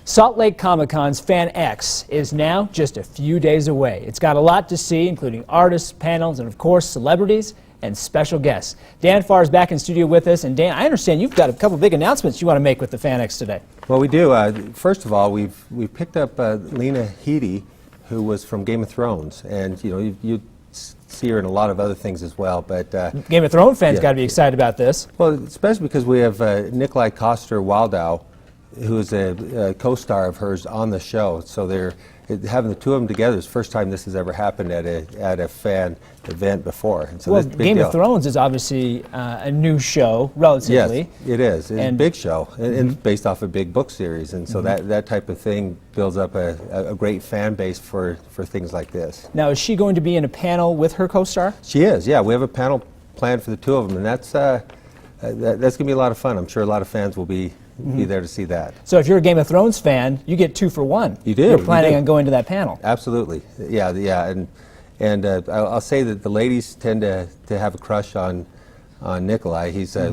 Salt Lake Comic-Con's Fan X is now just a few days away. It's got a lot to see, including artists, panels, and of course celebrities and special guests. Dan Farr is back in studio with us, and Dan, I understand you've got a couple big announcements you want to make with the Fan X today. Well, we do. First of all, we've picked up Lena Headey, who was from Game of Thrones, and you see her in a lot of other things as well. But Game of Thrones fans got to be excited about this. Well, especially because we have Nikolai Coster-Waldau, who is a co-star of hers on the show. So they're having the two of them together is the first time this has ever happened at a fan event before. And so well, this is a big Game deal. of Thrones is obviously a new show, relatively. Yes, it is. It's a big show, and it's based off a big book series, and so that type of thing builds up a great fan base for things like this. Now, is she going to be in a panel with her co-star? She is, yeah. We have a panel planned for the two of them, and that's going to be a lot of fun. I'm sure a lot of fans will be there to see that. So if you're a Game of Thrones fan, you get 2 for 1. You do. You're planning on going to that panel. Absolutely. Yeah, and I'll say that the ladies tend to have a crush on Nikolai. He's a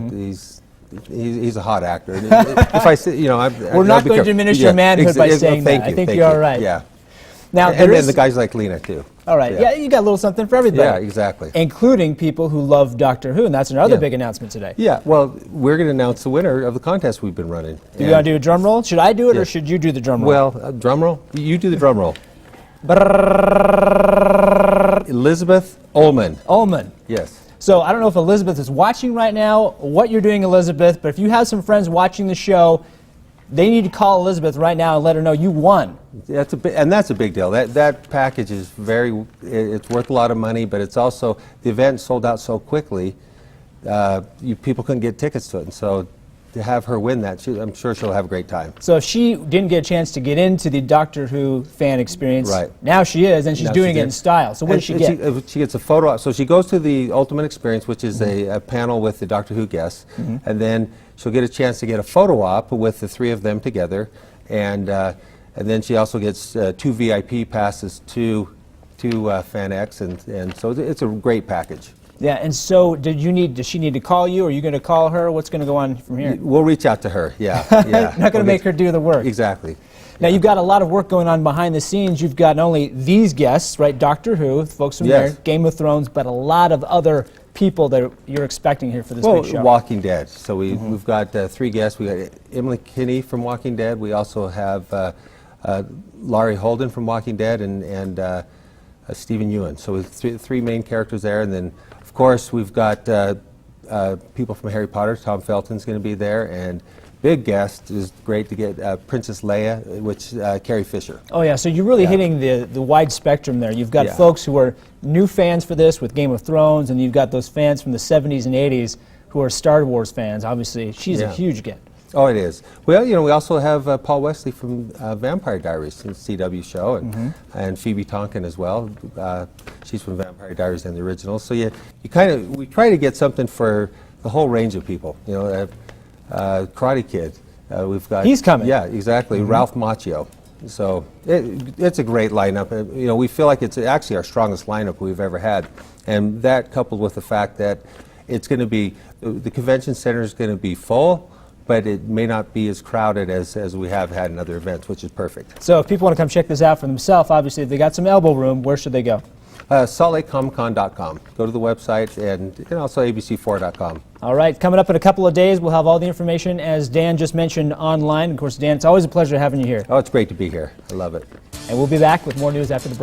hot actor. If I say, we're not going to diminish your manhood by saying that. I think you're all right. Yeah. Now, and then the guys like Lena too. All right. Yeah, you got a little something for everybody. Yeah, exactly. Including people who love Doctor Who, and that's another big announcement today. Yeah. Well, we're going to announce the winner of the contest we've been running. Do you want to do a drum roll? Should I do it, or should you do the drum roll? Well, drum roll. You do the drum roll. Elizabeth Ullman. Ullman. Yes. So I don't know if Elizabeth is watching right now, what you're doing, Elizabeth, but if you have some friends watching the show, they need to call Elizabeth right now and let her know you won. That's a big deal. That package is it's worth a lot of money, but it's also, the event sold out so quickly, people couldn't get tickets to it, and so to have her win that, I'm sure she'll have a great time. So if she didn't get a chance to get into the Doctor Who fan experience, right. Now she is, and she's doing it in style. So what does she get? She gets a photo op. So she goes to the Ultimate Experience, which is a panel with the Doctor Who guests, and then she'll get a chance to get a photo op with the 3 of them together, and then she also gets 2 VIP passes to Fan X, and so it's a great package. Yeah, and so does she need to call you, or are you going to call her? What's going to go on from here? We'll reach out to her, yeah. Not going to make her do the work. Exactly. Now, you've got a lot of work going on behind the scenes. You've got not only these guests, right, Doctor Who, folks from there, Game of Thrones, but a lot of other people that you're expecting here for this big show. Walking Dead. So we've got 3 guests. We got Emily Kinney from Walking Dead. We also have Laurie Holden from Walking Dead, and Stephen Ewan. So with 3 main characters there, and then of course we've got people from Harry Potter. Tom Felton's going to be there, and big guest is great to get Princess Leia, which Carrie Fisher. Oh yeah, so you're really hitting the wide spectrum there. You've got folks who are new fans for this with Game of Thrones, and you've got those fans from the 70s and 80s who are Star Wars fans. Obviously, she's a huge get. Oh, it is. Well, we also have Paul Wesley from Vampire Diaries, the CW show, and Phoebe Tonkin as well. She's from Vampire Diaries and the original. So we try to get something for the whole range of people. Karate Kid. We've got. He's coming. Yeah, exactly. Ralph Macchio. So it's a great lineup. We feel like it's actually our strongest lineup we've ever had, and that coupled with the fact that it's going to be the convention center is going to be full, but it may not be as crowded as we have had in other events, which is perfect. So if people want to come check this out for themselves, obviously if they got some elbow room, where should they go? SaltLakeComicCon.com. Go to the website, and also abc4.com. All right, coming up in a couple of days, we'll have all the information, as Dan just mentioned, online. Of course, Dan, it's always a pleasure having you here. Oh, it's great to be here. I love it. And we'll be back with more news after the break.